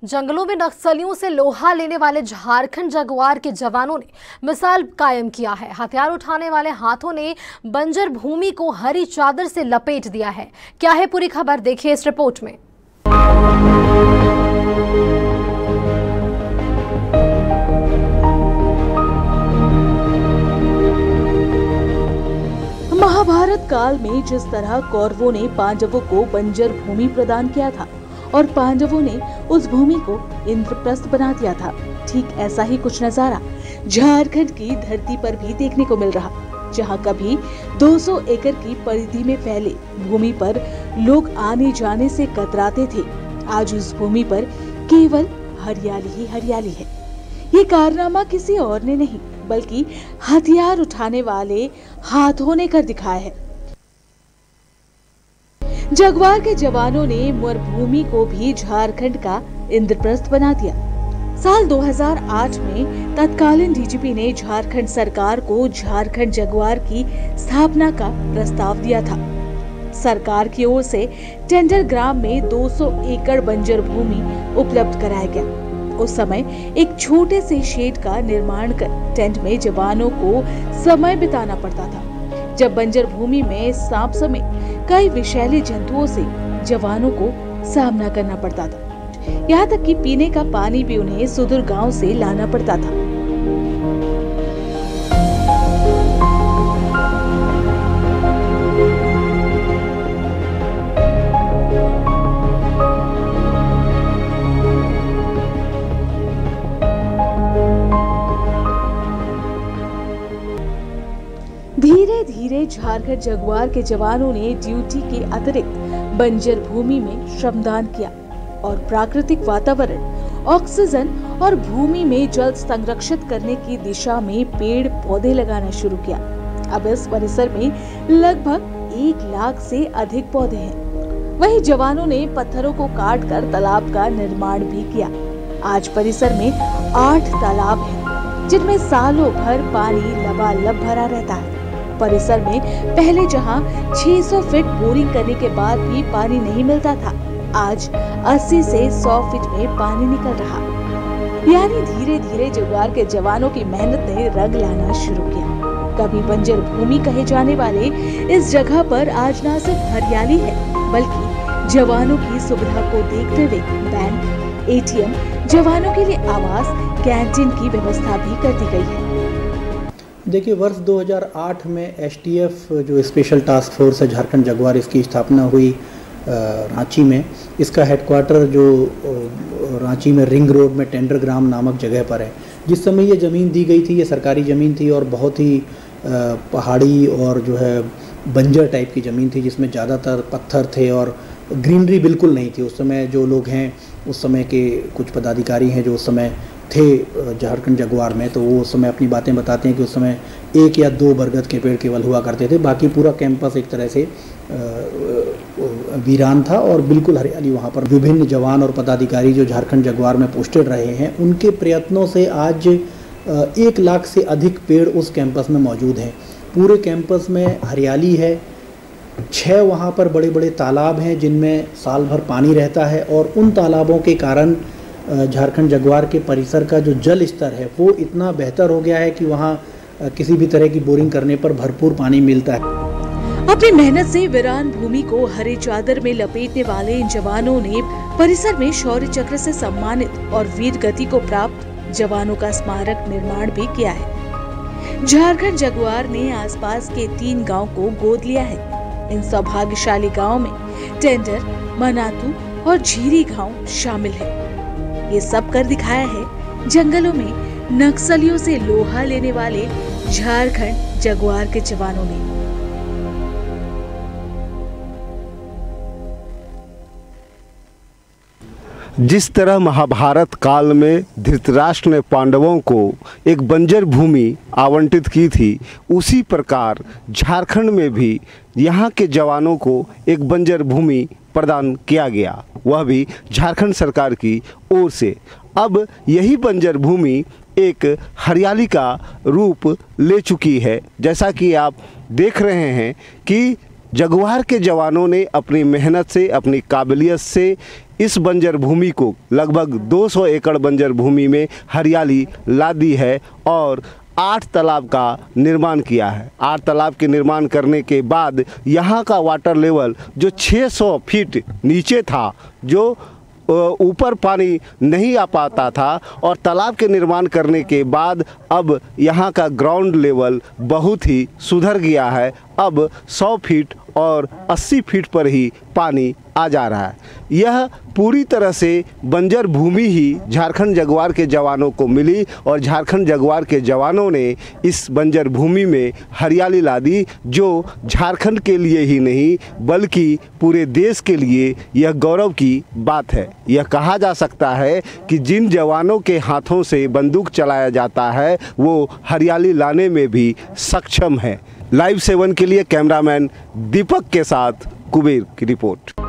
जंगलों में नक्सलियों से लोहा लेने वाले झारखंड जगुआर के जवानों ने मिसाल कायम किया है। हथियार उठाने वाले हाथों ने बंजर भूमि को हरी चादर से लपेट दिया है। क्या है पूरी खबर, देखिए इस रिपोर्ट में। महाभारत काल में जिस तरह कौरवों ने पांडवों को बंजर भूमि प्रदान किया था और पांडवों ने उस भूमि को इंद्रप्रस्थ बना दिया था, ठीक ऐसा ही कुछ नजारा झारखंड की धरती पर भी देखने को मिल रहा। जहां कभी 200 एकड़ की परिधि में फैले भूमि पर लोग आने जाने से कतराते थे, आज उस भूमि पर केवल हरियाली ही हरियाली है। ये कारनामा किसी और ने नहीं बल्कि हथियार उठाने वाले हाथों ने कर दिखाया है। जगुआर के जवानों ने मरुभूमि को भी झारखंड का इंद्रप्रस्थ बना दिया। साल 2008 में तत्कालीन डीजीपी ने झारखंड सरकार को झारखंड जगुआर की स्थापना का प्रस्ताव दिया था। सरकार की ओर से टेंडर ग्राम में 200 एकड़ बंजर भूमि उपलब्ध कराया गया। उस समय एक छोटे से शेड का निर्माण कर टेंट में जवानों को समय बिताना पड़ता था। जब बंजर भूमि में सांप समेत कई विषैले जंतुओं से जवानों को सामना करना पड़ता था। यहाँ तक कि पीने का पानी भी उन्हें सुदूर गांव से लाना पड़ता था। धीरे धीरे झारखंड जगुआर के जवानों ने ड्यूटी के अतिरिक्त बंजर भूमि में श्रमदान किया और प्राकृतिक वातावरण, ऑक्सीजन और भूमि में जल संरक्षित करने की दिशा में पेड़ पौधे लगाना शुरू किया। अब इस परिसर में लगभग 1 लाख से अधिक पौधे हैं। वहीं जवानों ने पत्थरों को काट कर तालाब का निर्माण भी किया। आज परिसर में 8 तालाब हैं, जिनमें सालों भर पानी लबालब भरा रहता है। परिसर में पहले जहां 600 फीट बोरिंग करने के बाद भी पानी नहीं मिलता था, आज 80 से 100 फीट में पानी निकल रहा। यानी धीरे धीरे जगुआर के जवानों की मेहनत ने रंग लाना शुरू किया। कभी बंजर भूमि कहे जाने वाले इस जगह पर आज न सिर्फ हरियाली है बल्कि जवानों की सुविधा को देखते हुए बैंक, एटीएम, जवानों के लिए आवास, कैंटीन की व्यवस्था भी कर दी गई है। देखिए, वर्ष 2008 में एसटीएफ जो स्पेशल टास्क फोर्स है झारखंड जगुआर, इसकी स्थापना हुई रांची में। इसका हेडक्वार्टर जो रांची में रिंग रोड में टेंडर ग्राम नामक जगह पर है। जिस समय ये ज़मीन दी गई थी, ये सरकारी ज़मीन थी और बहुत ही पहाड़ी और जो है बंजर टाइप की ज़मीन थी, जिसमें ज़्यादातर पत्थर थे और ग्रीनरी बिल्कुल नहीं थी। उस समय जो लोग हैं, उस समय के कुछ पदाधिकारी हैं जो उस समय थे झारखंड जगुआर में, तो वो उस समय अपनी बातें बताते हैं कि उस समय 1 या 2 बरगद के पेड़ केवल हुआ करते थे, बाकी पूरा कैंपस एक तरह से वीरान था और बिल्कुल हरियाली वहाँ पर। विभिन्न जवान और पदाधिकारी जो झारखंड जगुआर में पोस्टेड रहे हैं, उनके प्रयत्नों से आज 1 लाख से अधिक पेड़ उस कैंपस में मौजूद हैं। पूरे कैंपस में हरियाली है। 6 वहाँ पर बड़े बड़े तालाब हैं जिनमें साल भर पानी रहता है और उन तालाबों के कारण झारखंड जगुआर के परिसर का जो जल स्तर है वो इतना बेहतर हो गया है कि वहाँ किसी भी तरह की बोरिंग करने पर भरपूर पानी मिलता है। अपनी मेहनत से वीरान भूमि को हरे चादर में लपेटने वाले इन जवानों ने परिसर में शौर्य चक्र से सम्मानित और वीर गति को प्राप्त जवानों का स्मारक निर्माण भी किया है। झारखंड जगुआर ने आसपास के 3 गांव को गोद लिया है। इन सौभाग्यशाली गांव में टेंडर, मनातू और झीरी गांव शामिल है। ये सब कर दिखाया है जंगलों में नक्सलियों से लोहा लेने वाले झारखंड जगुआर के जवानों ने। जिस तरह महाभारत काल में धृतराष्ट्र ने पांडवों को एक बंजर भूमि आवंटित की थी, उसी प्रकार झारखंड में भी यहाँ के जवानों को एक बंजर भूमि प्रदान किया गया, वह भी झारखंड सरकार की ओर से। अब यही बंजर भूमि एक हरियाली का रूप ले चुकी है। जैसा कि आप देख रहे हैं कि जगुआर के जवानों ने अपनी मेहनत से, अपनी काबिलियत से इस बंजर भूमि को लगभग 200 एकड़ बंजर भूमि में हरियाली ला दी है और 8 तालाब का निर्माण किया है। 8 तालाब के निर्माण करने के बाद यहाँ का वाटर लेवल जो 600 फीट नीचे था, जो ऊपर पानी नहीं आ पाता था, और तालाब के निर्माण करने के बाद अब यहाँ का ग्राउंड लेवल बहुत ही सुधर गया है। अब 100 फीट और 80 फीट पर ही पानी आ जा रहा है। यह पूरी तरह से बंजर भूमि ही झारखंड जगुआर के जवानों को मिली और झारखंड जगुआर के जवानों ने इस बंजर भूमि में हरियाली ला दी, जो झारखंड के लिए ही नहीं बल्कि पूरे देश के लिए यह गौरव की बात है। यह कहा जा सकता है कि जिन जवानों के हाथों से बंदूक चलाया जाता है वो हरियाली लाने में भी सक्षम है। लाइव 7 के लिए कैमरामैन दीपक के साथ कुबेर की रिपोर्ट।